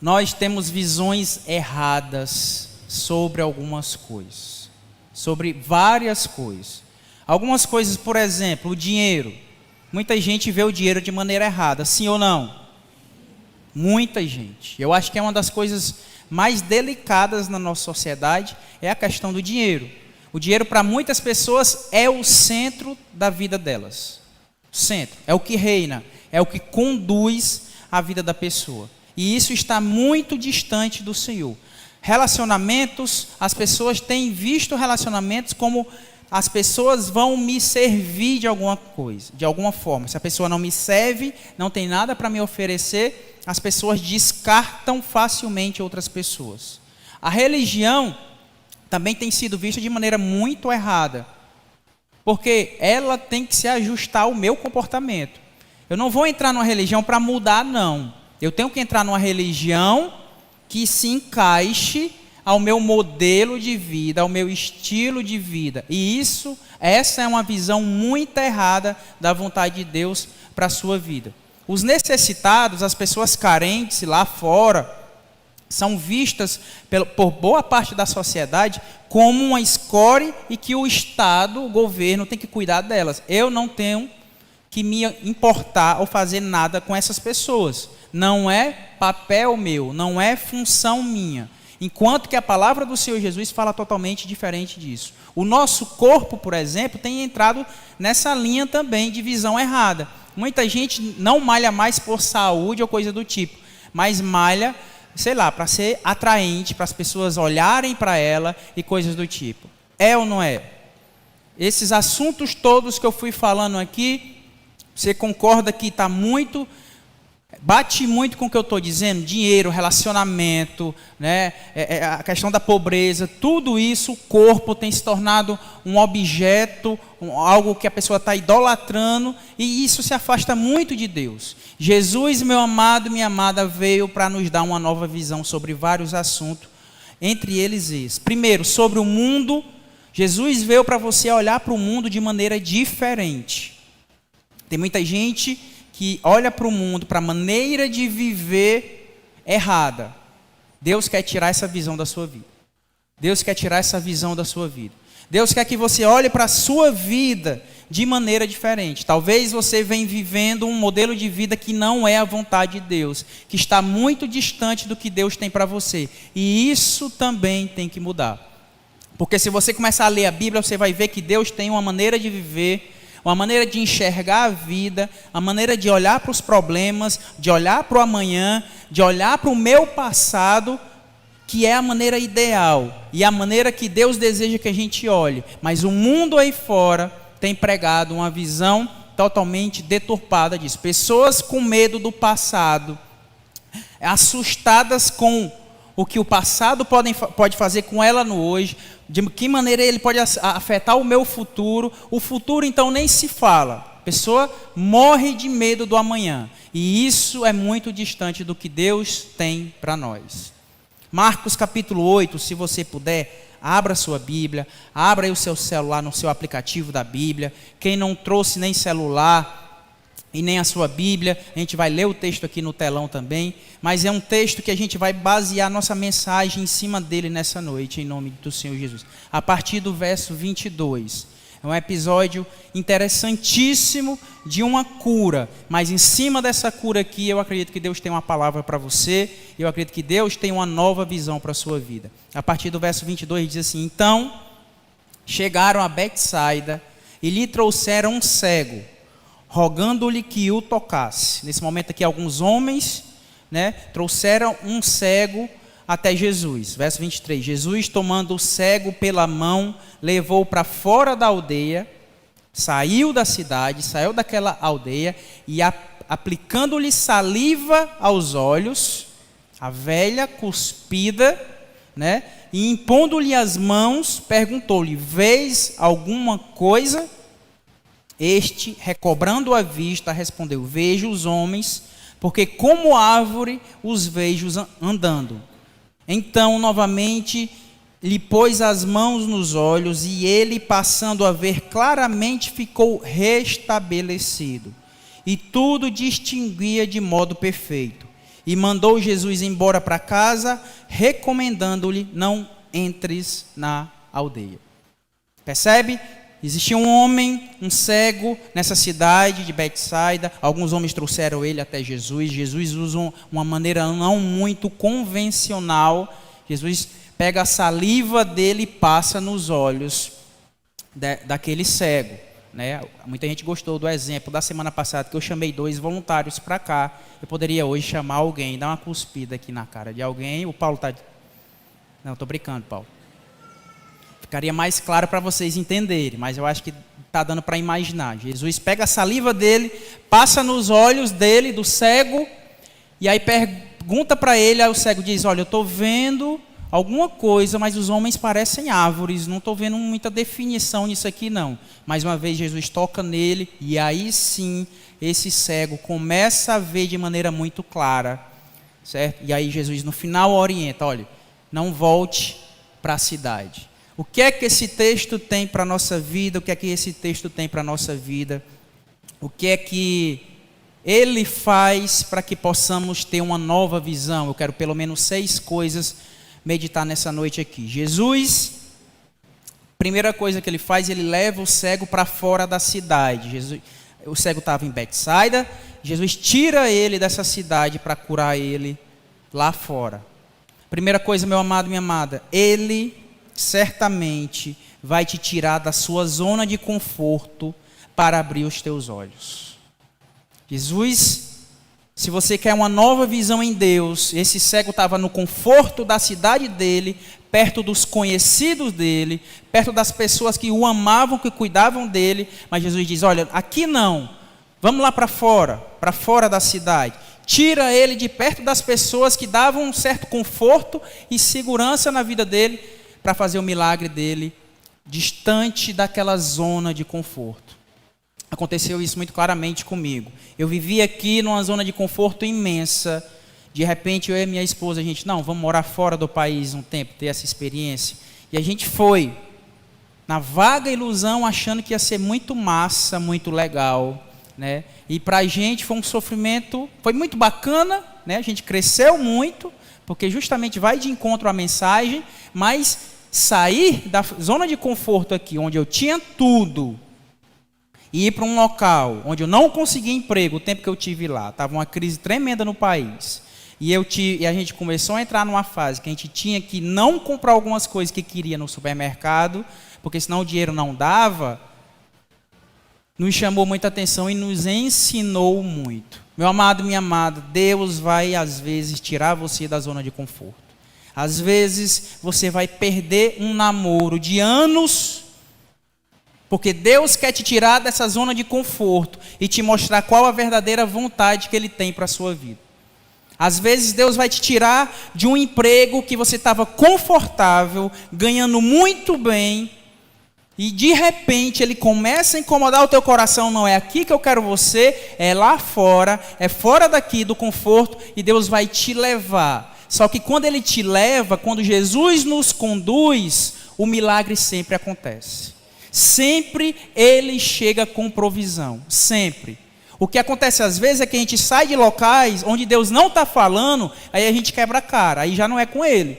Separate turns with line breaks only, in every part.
nós temos visões erradas sobre algumas coisas, sobre várias coisas. Algumas coisas, por exemplo, o dinheiro. Muita gente vê o dinheiro de maneira errada, sim ou não? Muita gente. Eu acho que é uma das coisas mais delicadas na nossa sociedade, é a questão do dinheiro. O dinheiro para muitas pessoas é o centro da vida delas. O centro, é o que reina, é o que conduz a vida da pessoa. E isso está muito distante do Senhor. Relacionamentos, as pessoas têm visto relacionamentos como as pessoas vão me servir de alguma coisa, de alguma forma. Se a pessoa não me serve, não tem nada para me oferecer, as pessoas descartam facilmente outras pessoas. A religião também tem sido vista de maneira muito errada, porque ela tem que se ajustar ao meu comportamento. Eu não vou entrar numa religião para mudar, não. Eu tenho que entrar numa religião que se encaixe ao meu modelo de vida, ao meu estilo de vida. E essa é uma visão muito errada da vontade de Deus para a sua vida. Os necessitados, as pessoas carentes lá fora, são vistas por boa parte da sociedade como uma escória e que o Estado, o governo, tem que cuidar delas. Eu não tenho que me importar ou fazer nada com essas pessoas. Não é papel meu, não é função minha. Enquanto que a palavra do Senhor Jesus fala totalmente diferente disso. O nosso corpo, por exemplo, tem entrado nessa linha também de visão errada. Muita gente não malha mais por saúde ou coisa do tipo, mas malha, sei lá, para ser atraente, para as pessoas olharem para ela e coisas do tipo. É ou não é? Esses assuntos todos que eu fui falando aqui, você concorda que está muito... Bate muito com o que eu estou dizendo, dinheiro, relacionamento, né? A questão da pobreza, tudo isso, o corpo tem se tornado um objeto, algo que a pessoa está idolatrando, e isso se afasta muito de Deus. Jesus, meu amado, minha amada, veio para nos dar uma nova visão sobre vários assuntos, entre eles esse. Primeiro, sobre o mundo, Jesus veio para você olhar para o mundo de maneira diferente. Tem muita gente que olha para o mundo, para a maneira de viver errada. Deus quer tirar essa visão da sua vida. Deus quer tirar essa visão da sua vida. Deus quer que você olhe para a sua vida de maneira diferente. Talvez você venha vivendo um modelo de vida que não é a vontade de Deus, que está muito distante do que Deus tem para você. E isso também tem que mudar. Porque se você começar a ler a Bíblia, você vai ver que Deus tem uma maneira de viver, uma maneira de enxergar a vida, a maneira de olhar para os problemas, de olhar para o amanhã, de olhar para o meu passado, que é a maneira ideal e a maneira que Deus deseja que a gente olhe. Mas o mundo aí fora tem pregado uma visão totalmente deturpada disso. Pessoas com medo do passado, assustadas com o que o passado pode fazer com ela no hoje, de que maneira ele pode afetar o meu futuro. O futuro então nem se fala. A pessoa morre de medo do amanhã. E isso é muito distante do que Deus tem para nós. Marcos capítulo 8, se você puder, abra a sua Bíblia, abra aí o seu celular no seu aplicativo da Bíblia. Quem não trouxe nem celular e nem a sua Bíblia, a gente vai ler o texto aqui no telão também, mas é um texto que a gente vai basear nossa mensagem em cima dele nessa noite, em nome do Senhor Jesus. A partir do verso 22. É um episódio interessantíssimo de uma cura, mas em cima dessa cura aqui, eu acredito que Deus tem uma palavra para você, eu acredito que Deus tem uma nova visão para a sua vida. A partir do verso 22 diz assim: então chegaram a Betsaida e lhe trouxeram um cego, rogando-lhe que o tocasse. Nesse momento aqui, alguns homens, trouxeram um cego até Jesus. Verso 23. Jesus, tomando o cego pela mão, levou para fora da aldeia, saiu da cidade, saiu daquela aldeia, e aplicando-lhe saliva aos olhos, a velha cuspida, e impondo-lhe as mãos, perguntou-lhe: vês alguma coisa? Este, recobrando a vista, respondeu: vejo os homens, porque como árvore os vejo andando. Então, novamente, lhe pôs as mãos nos olhos, e ele, passando a ver claramente, ficou restabelecido. E tudo distinguia de modo perfeito. e mandou Jesus embora para casa, recomendando-lhe: não entres na aldeia. Percebe? Existia um homem, um cego, nessa cidade de Betsaida. Alguns homens trouxeram ele até Jesus. Jesus usa uma maneira não muito convencional. Jesus pega a saliva dele e passa nos olhos daquele cego, né? Muita gente gostou do exemplo da semana passada, que eu chamei 2 voluntários para cá. Eu poderia hoje chamar alguém, dar uma cuspida aqui na cara de alguém. O Paulo está... Não, estou brincando, Paulo. Ficaria mais claro para vocês entenderem, mas eu acho que está dando para imaginar. Jesus pega a saliva dele, passa nos olhos dele, do cego, e aí pergunta para ele, aí o cego diz: olha, eu estou vendo alguma coisa, mas os homens parecem árvores, não estou vendo muita definição nisso aqui não. Mais uma vez Jesus toca nele, e aí sim, esse cego começa a ver de maneira muito clara, certo? E aí Jesus no final orienta: olha, não volte para a cidade. O que é que esse texto tem para a nossa vida? O que é que esse texto tem para a nossa vida? O que é que ele faz para que possamos ter uma nova visão? Eu quero pelo menos 6 coisas meditar nessa noite aqui. Jesus, primeira coisa que ele faz, ele leva o cego para fora da cidade. O cego estava em Betsaida, Jesus tira ele dessa cidade para curar ele lá fora. Primeira coisa, meu amado, minha amada, ele certamente vai te tirar da sua zona de conforto para abrir os teus olhos. Jesus, se você quer uma nova visão em Deus, esse cego estava no conforto da cidade dele, perto dos conhecidos dele, perto das pessoas que o amavam, que cuidavam dele, mas Jesus diz: olha, aqui não, vamos lá para fora da cidade. Tira ele de perto das pessoas que davam um certo conforto e segurança na vida dele, para fazer o milagre dele distante daquela zona de conforto. Aconteceu isso muito claramente comigo. Eu vivia aqui numa zona de conforto imensa. De repente, eu e minha esposa, a gente, não, vamos morar fora do país um tempo, ter essa experiência. E a gente foi, na vaga ilusão, achando que ia ser muito massa, muito legal, né? E para a gente foi um sofrimento, foi muito bacana, né? A gente cresceu muito, porque justamente vai de encontro à mensagem, mas sair da zona de conforto aqui, onde eu tinha tudo, e ir para um local onde eu não conseguia emprego, o tempo que eu tive lá, estava uma crise tremenda no país, e a gente começou a entrar numa fase que a gente tinha que não comprar algumas coisas que queria no supermercado, porque senão o dinheiro não dava, nos chamou muita atenção e nos ensinou muito. Meu amado, minha amada, Deus vai às vezes tirar você da zona de conforto. Às vezes você vai perder um namoro de anos, porque Deus quer te tirar dessa zona de conforto e te mostrar qual a verdadeira vontade que Ele tem para a sua vida. Às vezes Deus vai te tirar de um emprego que você estava confortável, ganhando muito bem, e de repente Ele começa a incomodar o teu coração. Não é aqui que eu quero você, é lá fora, é fora daqui do conforto, e Deus vai te levar. Só que quando Ele te leva, quando Jesus nos conduz, o milagre sempre acontece. Sempre Ele chega com provisão, sempre. O que acontece às vezes é que a gente sai de locais onde Deus não está falando, aí a gente quebra a cara, aí já não é com Ele.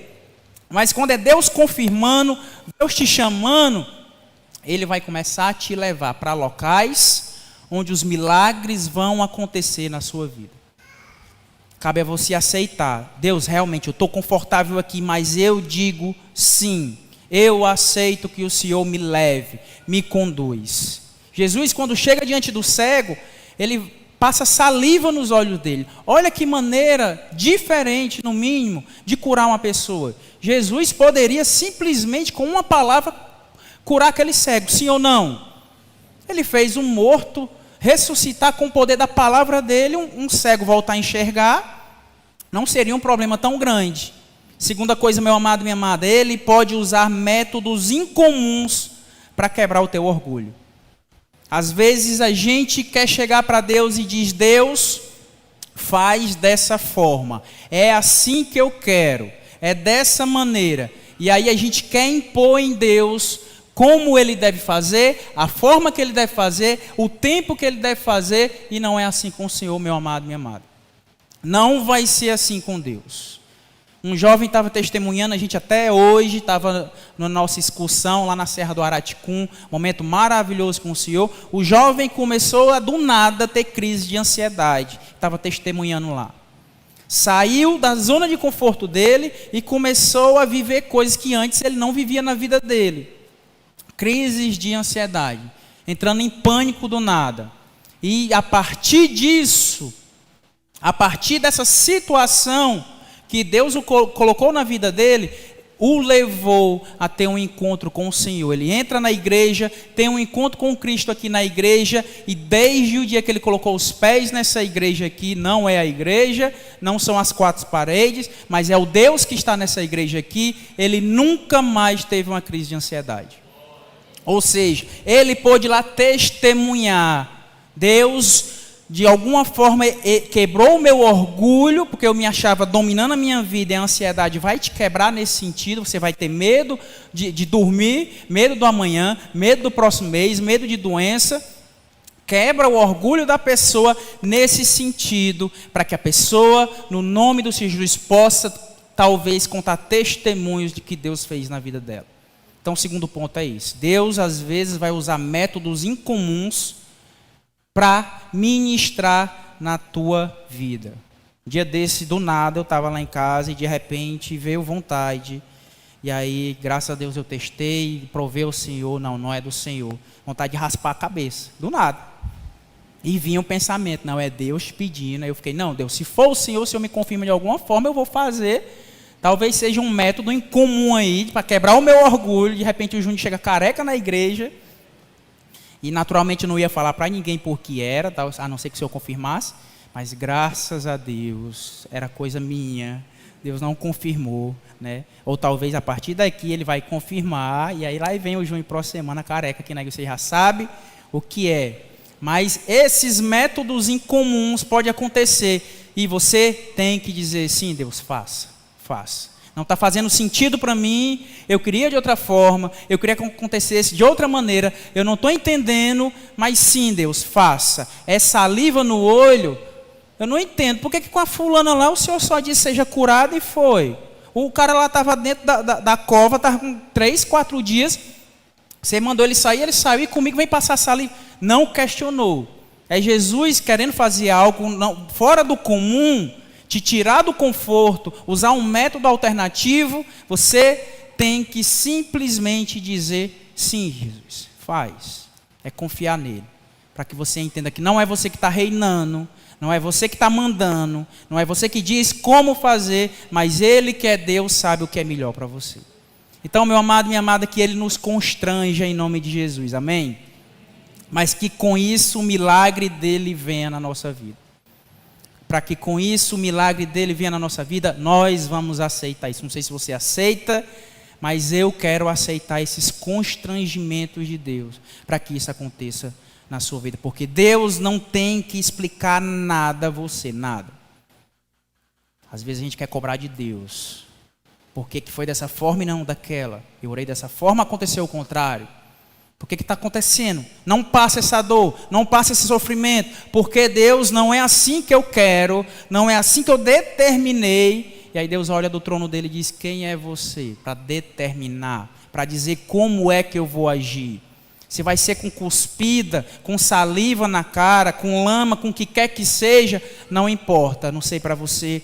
Mas quando é Deus confirmando, Deus te chamando, Ele vai começar a te levar para locais onde os milagres vão acontecer na sua vida. Cabe a você aceitar. Deus, realmente, eu estou confortável aqui, mas eu digo sim. Eu aceito que o Senhor me leve, me conduz. Jesus, quando chega diante do cego, Ele passa saliva nos olhos dele. Olha que maneira diferente, no mínimo, de curar uma pessoa. Jesus poderia simplesmente, com uma palavra, curar aquele cego, sim ou não? Ele fez um morto ressuscitar com o poder da palavra dele, um cego voltar a enxergar, não seria um problema tão grande. Segunda coisa, meu amado, minha amada, Ele pode usar métodos incomuns para quebrar o teu orgulho. Às vezes a gente quer chegar para Deus e diz: Deus, faz dessa forma, é assim que eu quero, é dessa maneira. E aí a gente quer impor em Deus como Ele deve fazer, a forma que Ele deve fazer, o tempo que Ele deve fazer, e não é assim com o Senhor, meu amado, minha amada. Não vai ser assim com Deus. Um jovem estava testemunhando, a gente até hoje estava na nossa excursão lá na Serra do Araticum, momento maravilhoso com o Senhor. O jovem começou a do nada ter crise de ansiedade, estava testemunhando lá. Saiu da zona de conforto dele e começou a viver coisas que antes ele não vivia na vida dele. Crises de ansiedade, entrando em pânico do nada. E a partir disso, a partir dessa situação que Deus o colocou na vida dele, o levou a ter um encontro com o Senhor. Ele entra na igreja, tem um encontro com Cristo aqui na igreja, e desde o dia que ele colocou os pés nessa igreja aqui, não é a igreja, não são as quatro paredes, mas é o Deus que está nessa igreja aqui, ele nunca mais teve uma crise de ansiedade. Ou seja, ele pôde lá testemunhar, Deus de alguma forma quebrou o meu orgulho, porque eu me achava dominando a minha vida, e a ansiedade vai te quebrar nesse sentido. Você vai ter medo de dormir, medo do amanhã, medo do próximo mês, medo de doença. Quebra o orgulho da pessoa nesse sentido, para que a pessoa, no nome do Senhor Jesus, possa talvez contar testemunhos de que Deus fez na vida dela. Então o segundo ponto é isso. Deus às vezes vai usar métodos incomuns para ministrar na tua vida. Um dia desse, do nada, eu estava lá em casa e de repente veio vontade. E aí, graças a Deus, eu testei, provei ao Senhor, não é do Senhor. Vontade de raspar a cabeça, do nada. E vinha um pensamento, não, é Deus pedindo. Aí eu fiquei, não, Deus, se for o Senhor me confirma de alguma forma, eu vou fazer. Talvez seja um método incomum aí, para quebrar o meu orgulho. De repente o Júnior chega careca na igreja. E naturalmente eu não ia falar para ninguém por que era, a não ser que o Senhor confirmasse. Mas graças a Deus, era coisa minha. Deus não confirmou, né? Ou talvez a partir daqui ele vai confirmar. E aí lá vem o Júnior próxima semana careca aqui na igreja. Você já sabe o que é. Mas esses métodos incomuns podem acontecer. E você tem que dizer, sim, Deus, faça. Não está fazendo sentido para mim, eu queria de outra forma, eu queria que acontecesse de outra maneira, eu não estou entendendo, mas sim, Deus, faça. É saliva no olho, eu não entendo, por que com a fulana lá o Senhor só disse seja curado e foi? O cara lá estava dentro da cova, estava com 3, 4 dias, você mandou ele saiu e comigo vem passar saliva. Não questionou. É Jesus querendo fazer algo fora do comum, te tirar do conforto, usar um método alternativo. Você tem que simplesmente dizer, sim, Jesus, faz. É confiar nele, para que você entenda que não é você que está reinando, não é você que está mandando, não é você que diz como fazer, mas ele que é Deus sabe o que é melhor para você. Então, meu amado, minha amada, que ele nos constranja em nome de Jesus, amém? Mas que com isso o milagre dele venha na nossa vida. Para que com isso o milagre dele venha na nossa vida, nós vamos aceitar isso. Não sei se você aceita, mas eu quero aceitar esses constrangimentos de Deus, para que isso aconteça na sua vida. Porque Deus não tem que explicar nada a você, nada. Às vezes a gente quer cobrar de Deus. Por que foi dessa forma e não daquela? Eu orei dessa forma, aconteceu o contrário. Por que está acontecendo? Não passa essa dor, não passa esse sofrimento, porque Deus não é assim que eu quero, não é assim que eu determinei. E aí Deus olha do trono dele e diz, quem é você para determinar, para dizer como é que eu vou agir? Se vai ser com cuspida, com saliva na cara, com lama, com o que quer que seja, não importa, não sei para você,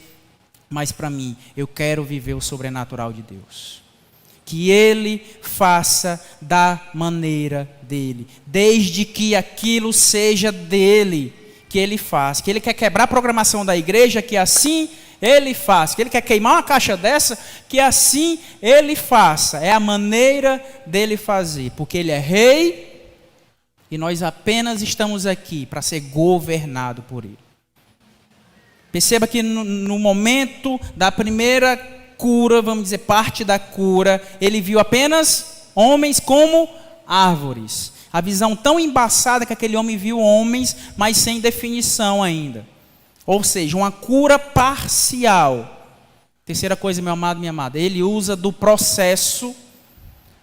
mas para mim, eu quero viver o sobrenatural de Deus. Que ele faça da maneira dele, desde que aquilo seja dele, que ele faça. Que ele quer quebrar a programação da igreja, que assim ele faça. Que ele quer queimar uma caixa dessa, que assim ele faça. É a maneira dele fazer, porque ele é rei e nós apenas estamos aqui para ser governado por ele. Perceba que no momento da primeira cura, vamos dizer, parte da cura, ele viu apenas homens como árvores. A visão tão embaçada que aquele homem viu homens, mas sem definição ainda. Ou seja, uma cura parcial. Terceira coisa, meu amado, minha amada, ele usa do processo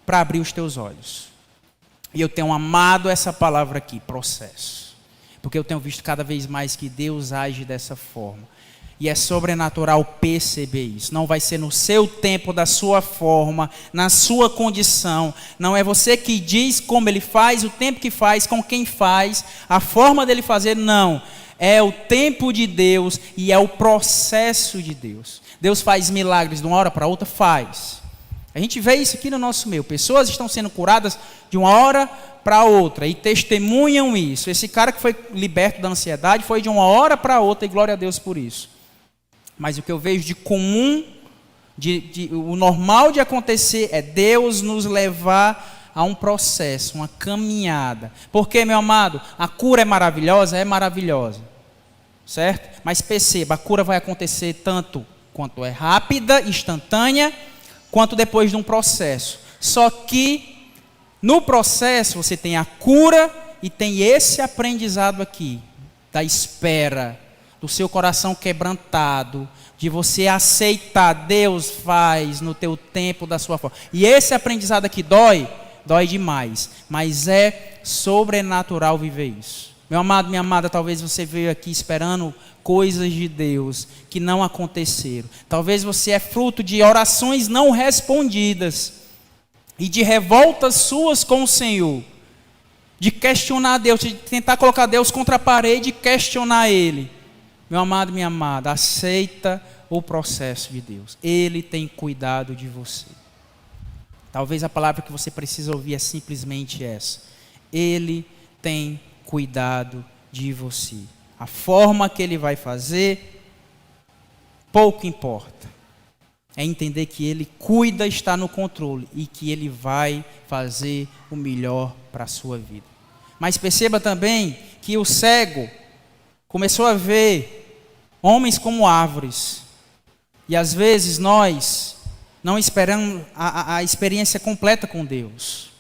para abrir os teus olhos. E eu tenho amado essa palavra aqui, processo. Porque eu tenho visto cada vez mais que Deus age dessa forma. E é sobrenatural perceber isso. Não vai ser no seu tempo, da sua forma, na sua condição. Não é você que diz como ele faz, o tempo que faz, com quem faz, a forma dele fazer, não. É o tempo de Deus e é o processo de Deus. Deus faz milagres de uma hora para outra? Faz. A gente vê isso aqui no nosso meio. Pessoas estão sendo curadas de uma hora para outra e testemunham isso. Esse cara que foi liberto da ansiedade foi de uma hora para outra e glória a Deus por isso. Mas o que eu vejo de comum, o normal de acontecer é Deus nos levar a um processo, uma caminhada. Porque, meu amado, a cura é maravilhosa? É maravilhosa. Certo? Mas perceba, a cura vai acontecer tanto quanto é rápida, instantânea, quanto depois de um processo. Só que no processo você tem a cura e tem esse aprendizado aqui, da espera, do seu coração quebrantado, de você aceitar, Deus faz no teu tempo, da sua forma. E esse aprendizado aqui dói demais, mas é sobrenatural viver isso. Meu amado, minha amada, talvez você veio aqui esperando coisas de Deus que não aconteceram. Talvez você é fruto de orações não respondidas e de revoltas suas com o Senhor, de questionar Deus, de tentar colocar Deus contra a parede e questionar Ele. Meu amado, minha amada, aceita o processo de Deus. Ele tem cuidado de você. Talvez a palavra que você precisa ouvir é simplesmente essa. Ele tem cuidado de você. A forma que Ele vai fazer, pouco importa. É entender que Ele cuida, está no controle e que Ele vai fazer o melhor para a sua vida. Mas perceba também que o cego começou a ver homens como árvores. E às vezes nós não esperamos a experiência completa com Deus.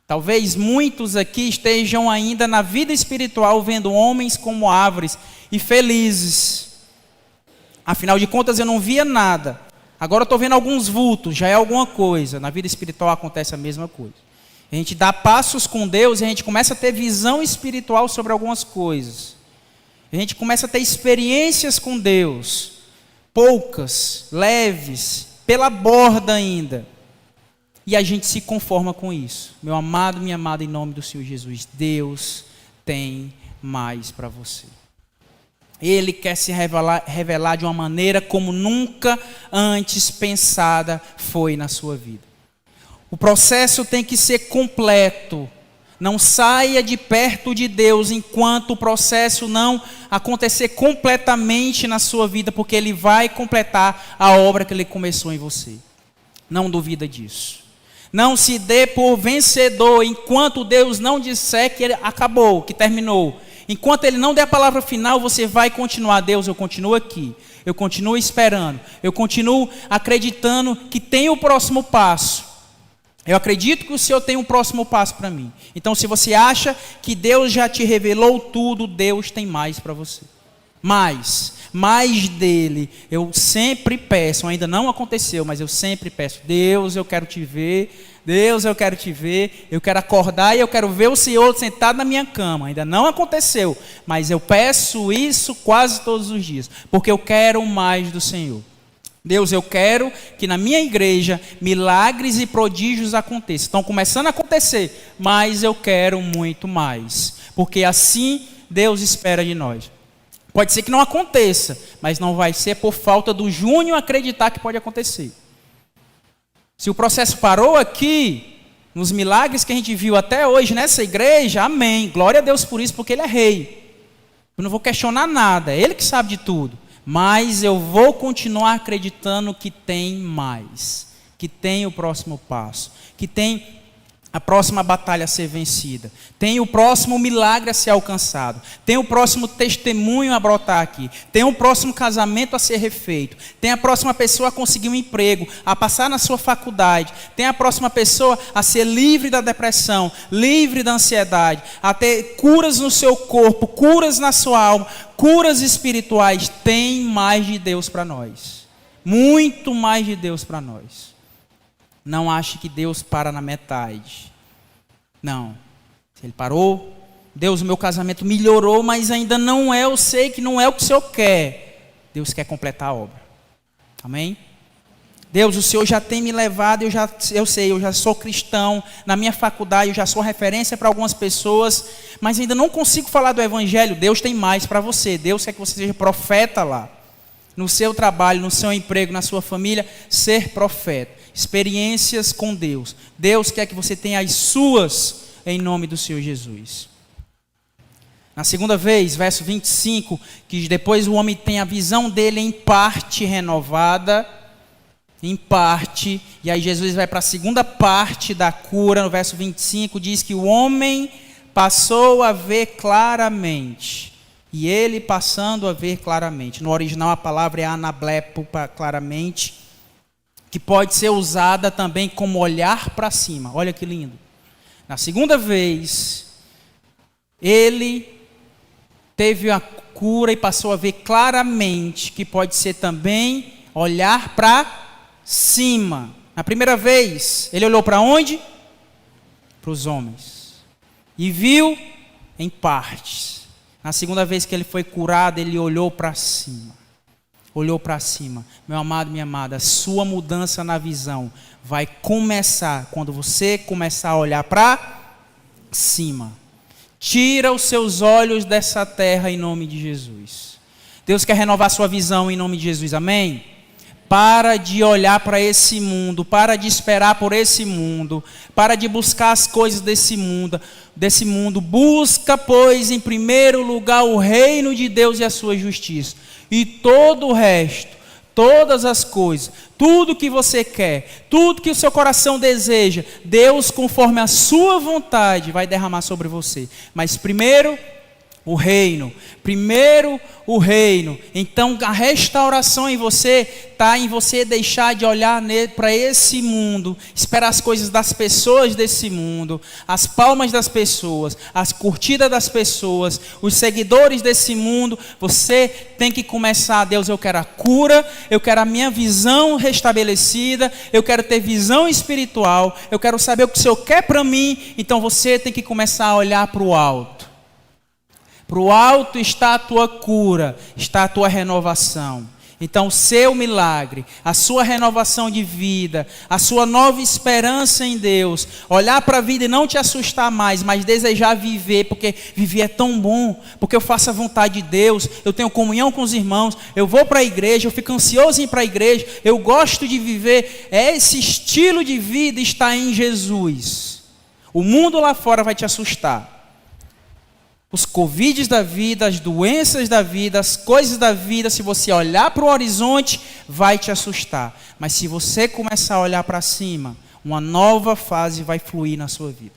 Talvez muitos aqui estejam ainda na vida espiritual vendo homens como árvores e felizes. Afinal de contas eu não via nada. Agora eu estou vendo alguns vultos, já é alguma coisa. Na vida espiritual acontece a mesma coisa. A gente dá passos com Deus e a gente começa a ter visão espiritual sobre algumas coisas. A gente começa a ter experiências com Deus, poucas, leves, pela borda ainda. E a gente se conforma com isso. Meu amado, minha amada, em nome do Senhor Jesus, Deus tem mais para você. Ele quer se revelar de uma maneira como nunca antes pensada foi na sua vida. O processo tem que ser completo. Não saia de perto de Deus enquanto o processo não acontecer completamente na sua vida, porque Ele vai completar a obra que Ele começou em você. Não duvida disso. Não se dê por vencedor enquanto Deus não disser que ele acabou, que terminou. Enquanto Ele não der a palavra final, você vai continuar. Deus, eu continuo aqui. Eu continuo esperando. Eu continuo acreditando que tem o próximo passo. Eu acredito que o Senhor tem um próximo passo para mim. Então, se você acha que Deus já te revelou tudo, Deus tem mais para você. Mais dele. Eu sempre peço, ainda não aconteceu, mas eu sempre peço. Deus, eu quero te ver. Deus, eu quero te ver. Eu quero acordar e eu quero ver o Senhor sentado na minha cama. Ainda não aconteceu, mas eu peço isso quase todos os dias. Porque eu quero mais do Senhor. Deus, eu quero que na minha igreja milagres e prodígios aconteçam. Estão começando a acontecer, mas eu quero muito mais. Porque assim Deus espera de nós. Pode ser que não aconteça, mas não vai ser por falta do Júnior acreditar que pode acontecer. Se o processo parou aqui, nos milagres que a gente viu até hoje nessa igreja, amém. Glória a Deus por isso, porque Ele é rei. Eu não vou questionar nada, é Ele que sabe de tudo. Mas eu vou continuar acreditando que tem mais, que tem o próximo passo, que tem a próxima batalha a ser vencida, tem o próximo milagre a ser alcançado, tem o próximo testemunho a brotar aqui, tem o próximo casamento a ser refeito, tem a próxima pessoa a conseguir um emprego, a passar na sua faculdade, tem a próxima pessoa a ser livre da depressão, livre da ansiedade, a ter curas no seu corpo, curas na sua alma, curas espirituais. Tem mais de Deus para nós, muito mais de Deus para nós. Não ache que Deus para na metade. Não. Se Ele parou, Deus, o meu casamento melhorou, mas ainda não é, eu sei que não é o que o Senhor quer. Deus quer completar a obra. Amém? Deus, o Senhor já tem me levado, eu sei, eu já sou cristão, na minha faculdade eu já sou referência para algumas pessoas, mas ainda não consigo falar do Evangelho. Deus tem mais para você. Deus quer que você seja profeta lá. No seu trabalho, no seu emprego, na sua família, ser profeta. Experiências com Deus. Deus quer que você tenha as suas em nome do Senhor Jesus. Na segunda vez, verso 25, que depois o homem tem a visão dele em parte renovada, em parte, e aí Jesus vai para a segunda parte da cura, no verso 25, diz que o homem passou a ver claramente, e ele passando a ver claramente. No original a palavra é anablepo, claramente, que pode ser usada também como olhar para cima. Olha que lindo. Na segunda vez, ele teve a cura e passou a ver claramente, que pode ser também olhar para cima. Na primeira vez, ele olhou para onde? Para os homens. E viu em partes. Na segunda vez que ele foi curado, ele olhou para cima. Olhou para cima. Meu amado, minha amada, a sua mudança na visão vai começar quando você começar a olhar para cima. Tira os seus olhos dessa terra em nome de Jesus. Deus quer renovar sua visão em nome de Jesus, amém? Para de olhar para esse mundo, para de esperar por esse mundo, para de buscar as coisas desse mundo. Busca, pois, em primeiro lugar o reino de Deus e a sua justiça. E todo o resto, todas as coisas, tudo que você quer, tudo que o seu coração deseja, Deus, conforme a sua vontade, vai derramar sobre você. Mas primeiro o reino. Então a restauração em você está em você deixar de olhar para esse mundo, esperar as coisas das pessoas desse mundo, as palmas das pessoas, as curtidas das pessoas, os seguidores desse mundo. Você tem que começar: Deus, eu quero a cura, eu quero a minha visão restabelecida, eu quero ter visão espiritual, eu quero saber o que o Senhor quer para mim. Então você tem que começar a olhar para o alto. Para o alto está a tua cura, está a tua renovação. Então o seu milagre, a sua renovação de vida, a sua nova esperança em Deus, olhar para a vida e não te assustar mais, mas desejar viver, porque viver é tão bom, porque eu faço a vontade de Deus, eu tenho comunhão com os irmãos, eu vou para a igreja, eu fico ansioso em ir para a igreja, eu gosto de viver. Esse estilo de vida está em Jesus. O mundo lá fora vai te assustar. Os covides da vida, as doenças da vida, as coisas da vida, se você olhar para o horizonte, vai te assustar. Mas se você começar a olhar para cima, uma nova fase vai fluir na sua vida.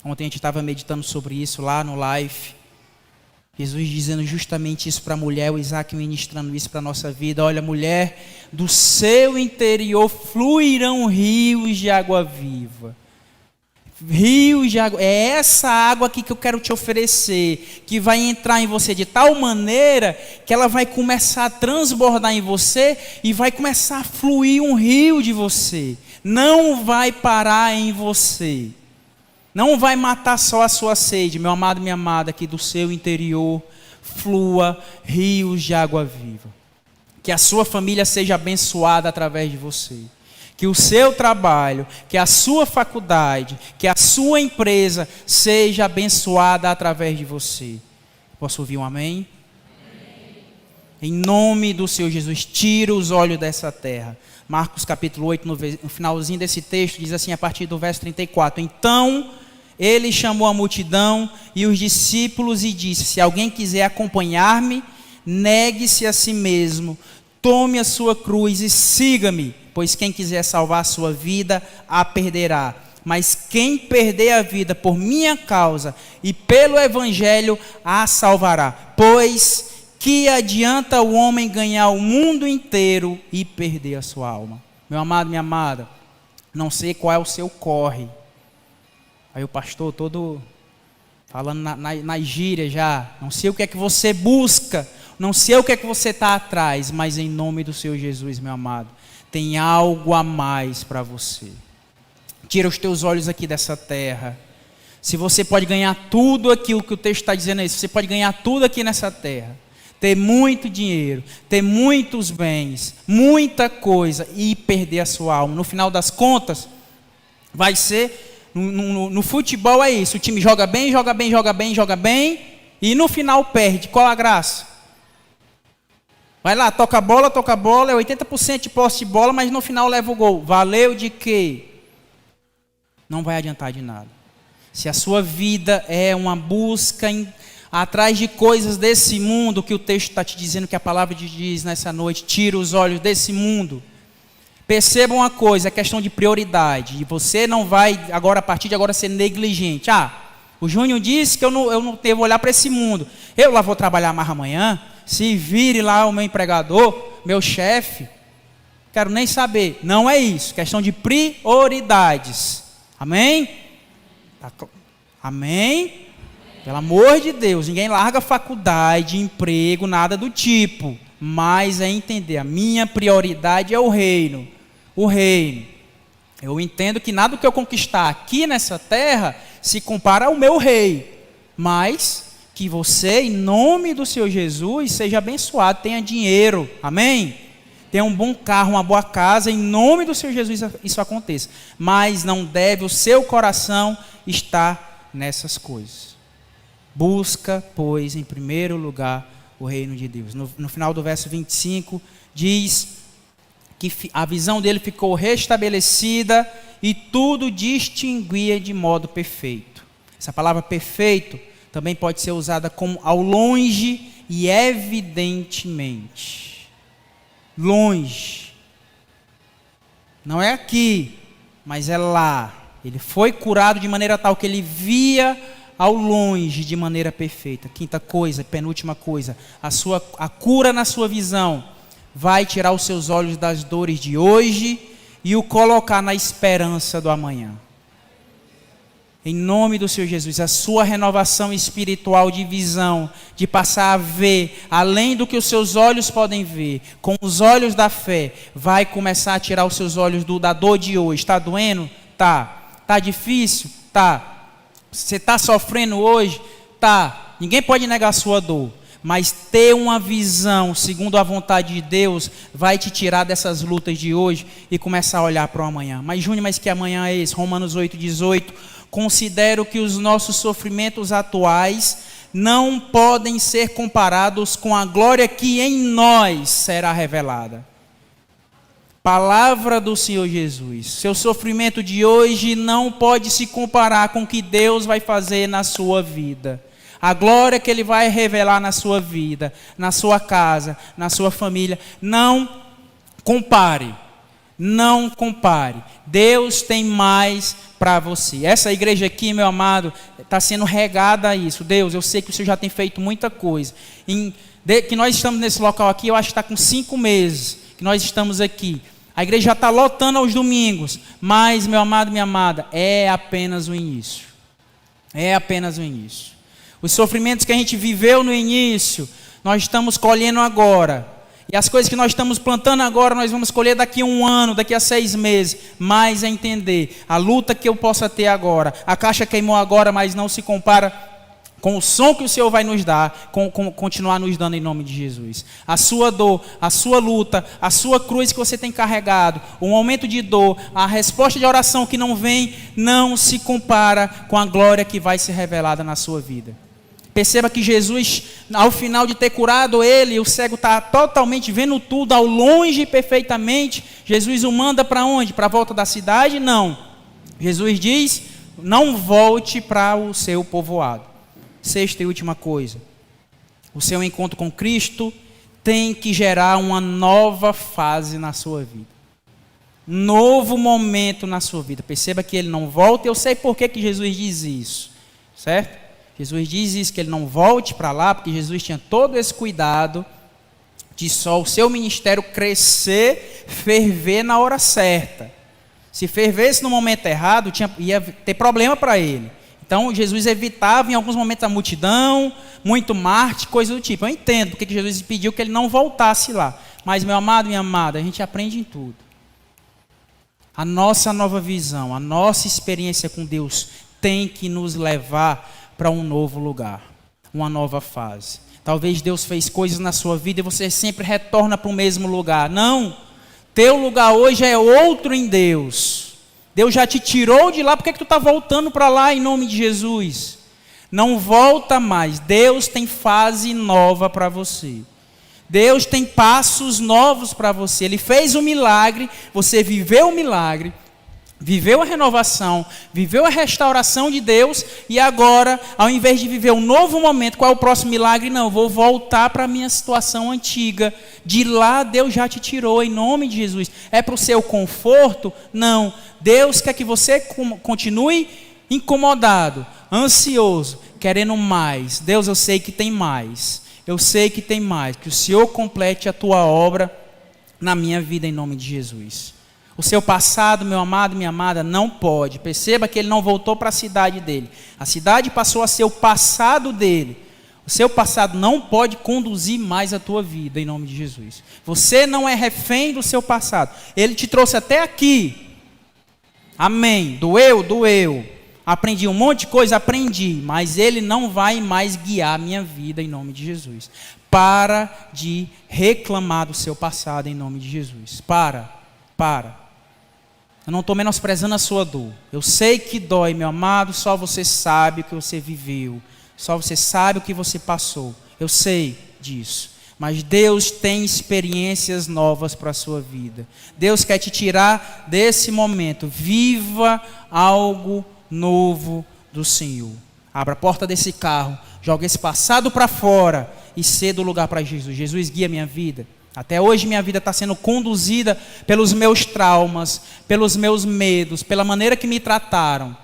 Ontem a gente estava meditando sobre isso lá no live. Jesus dizendo justamente isso para a mulher, o Isaac ministrando isso para a nossa vida. Olha, mulher, do seu interior fluirão rios de água viva. Rios de água, é essa água aqui que eu quero te oferecer, que vai entrar em você de tal maneira que ela vai começar a transbordar em você e vai começar a fluir um rio de você. Não vai parar em você, não vai matar só a sua sede. Meu amado, minha amada, que do seu interior flua rios de água viva. Que a sua família seja abençoada através de você. Que o seu trabalho, que a sua faculdade, que a sua empresa seja abençoada através de você. Posso ouvir um amém? Amém. Em nome do Senhor Jesus, tira os olhos dessa terra. Marcos capítulo 8, no finalzinho desse texto, diz assim, a partir do verso 34. Então ele chamou a multidão e os discípulos e disse: se alguém quiser acompanhar-me, negue-se a si mesmo, tome a sua cruz e siga-me. Pois quem quiser salvar a sua vida, a perderá. Mas quem perder a vida por minha causa e pelo evangelho, a salvará. Pois que adianta o homem ganhar o mundo inteiro e perder a sua alma? Meu amado, minha amada, não sei qual é o seu corre. Aí o pastor todo falando na gíria já. Não sei o que é que você busca, não sei o que é que você está atrás, mas em nome do Senhor Jesus, meu amado, tem algo a mais para você. Tira os teus olhos aqui dessa terra. Se você pode ganhar tudo aquilo que o texto está dizendo aí, se você pode ganhar tudo aqui nessa terra, ter muito dinheiro, ter muitos bens, muita coisa e perder a sua alma. No final das contas, vai ser, no futebol é isso, o time joga bem, joga bem, joga bem, joga bem, e no final perde. Qual a graça? Vai lá, toca a bola, é 80% de posse de bola, mas no final leva o gol. Valeu de quê? Não vai adiantar de nada. Se a sua vida é uma busca atrás de coisas desse mundo, que o texto está te dizendo, que a palavra te diz nessa noite, tira os olhos desse mundo. Perceba uma coisa, é questão de prioridade. E você não vai, agora, a partir de agora, ser negligente. O Júnior disse que eu não devo olhar para esse mundo. Eu lá vou trabalhar mais amanhã. Se vire lá o meu empregador, meu chefe. Quero nem saber. Não é isso. Questão de prioridades. Amém? Amém? Pelo amor de Deus, ninguém larga faculdade, emprego, nada do tipo. Mas é entender, a minha prioridade é o reino. O reino. Eu entendo que nada do que eu conquistar aqui nessa terra se compara ao meu rei. Mas que você, em nome do Senhor Jesus, seja abençoado, tenha dinheiro. Amém? Tenha um bom carro, uma boa casa, em nome do Senhor Jesus isso aconteça. Mas não deve o seu coração estar nessas coisas. Busca, pois, em primeiro lugar, o reino de Deus. No final do verso 25, diz que a visão dele ficou restabelecida e tudo distinguia de modo perfeito. Essa palavra perfeito também pode ser usada como ao longe e evidentemente. Longe. Não é aqui, mas é lá. Ele foi curado de maneira tal que ele via ao longe de maneira perfeita. Quinta coisa, penúltima coisa, a cura na sua visão vai tirar os seus olhos das dores de hoje e o colocar na esperança do amanhã. Em nome do Senhor Jesus, a sua renovação espiritual de visão, de passar a ver além do que os seus olhos podem ver, com os olhos da fé, vai começar a tirar os seus olhos da dor de hoje. Está doendo? Tá. Tá difícil? Tá. Você está sofrendo hoje? Tá. Ninguém pode negar a sua dor. Mas ter uma visão segundo a vontade de Deus vai te tirar dessas lutas de hoje e começar a olhar para o amanhã. Mas Júnior, mas que amanhã é esse? Romanos 8:18. Considero que os nossos sofrimentos atuais não podem ser comparados com a glória que em nós será revelada. Palavra do Senhor Jesus. Seu sofrimento de hoje não pode se comparar com o que Deus vai fazer na sua vida. A glória que Ele vai revelar na sua vida, na sua casa, na sua família. Não compare. Não compare. Deus tem mais para você. Essa igreja aqui, meu amado, está sendo regada a isso. Deus, eu sei que o Senhor já tem feito muita coisa. Que nós estamos nesse local aqui, eu acho que está com 5 meses que nós estamos aqui. A igreja já está lotando aos domingos. Mas, meu amado, minha amada, é apenas o início. É apenas o início. Os sofrimentos que a gente viveu no início, nós estamos colhendo agora. E as coisas que nós estamos plantando agora, nós vamos colher daqui a 1 ano, daqui a 6 meses. Mas é entender, a luta que eu possa ter agora, a caixa queimou agora, mas não se compara com o som que o Senhor vai nos dar, continuar nos dando em nome de Jesus. A sua dor, a sua luta, a sua cruz que você tem carregado, o momento de dor, a resposta de oração que não vem, não se compara com a glória que vai ser revelada na sua vida. Perceba que Jesus, ao final de ter curado ele, o cego está totalmente vendo tudo, ao longe perfeitamente. Jesus o manda para onde? Para a volta da cidade? Não. Jesus diz, não volte para o seu povoado. Sexta e última coisa. O seu encontro com Cristo tem que gerar uma nova fase na sua vida. Um novo momento na sua vida. Perceba que ele não volta. Eu sei por que Jesus diz isso. Certo? Jesus diz isso, que ele não volte para lá, porque Jesus tinha todo esse cuidado de só o seu ministério crescer, ferver na hora certa. Se fervesse no momento errado, ia ter problema para ele. Então, Jesus evitava em alguns momentos a multidão, muito Marte, coisa do tipo. Eu entendo porque Jesus pediu que ele não voltasse lá. Mas, meu amado, minha amada, a gente aprende em tudo. A nossa nova visão, a nossa experiência com Deus tem que nos levar para um novo lugar, uma nova fase. Talvez Deus fez coisas na sua vida e você sempre retorna para o mesmo lugar. Não, teu lugar hoje é outro em Deus. Deus já te tirou de lá, por que tu está voltando para lá em nome de Jesus? Não volta mais, Deus tem fase nova para você. Deus tem passos novos para você. Ele fez um milagre, você viveu o milagre, viveu a renovação, viveu a restauração de Deus, e agora, ao invés de viver um novo momento, qual é o próximo milagre? Não, vou voltar para a minha situação antiga. De lá Deus já te tirou, em nome de Jesus. É para o seu conforto? Não. Deus quer que você continue incomodado, ansioso, querendo mais. Deus, eu sei que tem mais. Eu sei que tem mais, que o Senhor complete a tua obra na minha vida em nome de Jesus. O seu passado, meu amado, minha amada, não pode. Perceba que ele não voltou para a cidade dele. A cidade passou a ser o passado dele. O seu passado não pode conduzir mais a tua vida em nome de Jesus. Você não é refém do seu passado. Ele te trouxe até aqui. Amém. Doeu, doeu. Aprendi um monte de coisa, aprendi, mas Ele não vai mais guiar a minha vida em nome de Jesus. Para de reclamar do seu passado em nome de Jesus. Para. Eu não estou menosprezando a sua dor. Eu sei que dói, meu amado, só você sabe o que você viveu. Só você sabe o que você passou. Eu sei disso. Mas Deus tem experiências novas para a sua vida. Deus quer te tirar desse momento. Viva algo novo do Senhor. Abra a porta desse carro, joga esse passado para fora e ceda o lugar para Jesus. Jesus, guia minha vida. Até hoje minha vida está sendo conduzida pelos meus traumas, pelos meus medos, pela maneira que me trataram.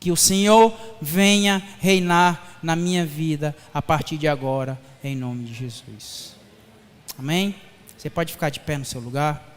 Que o Senhor venha reinar na minha vida a partir de agora, em nome de Jesus. Amém? Você pode ficar de pé no seu lugar.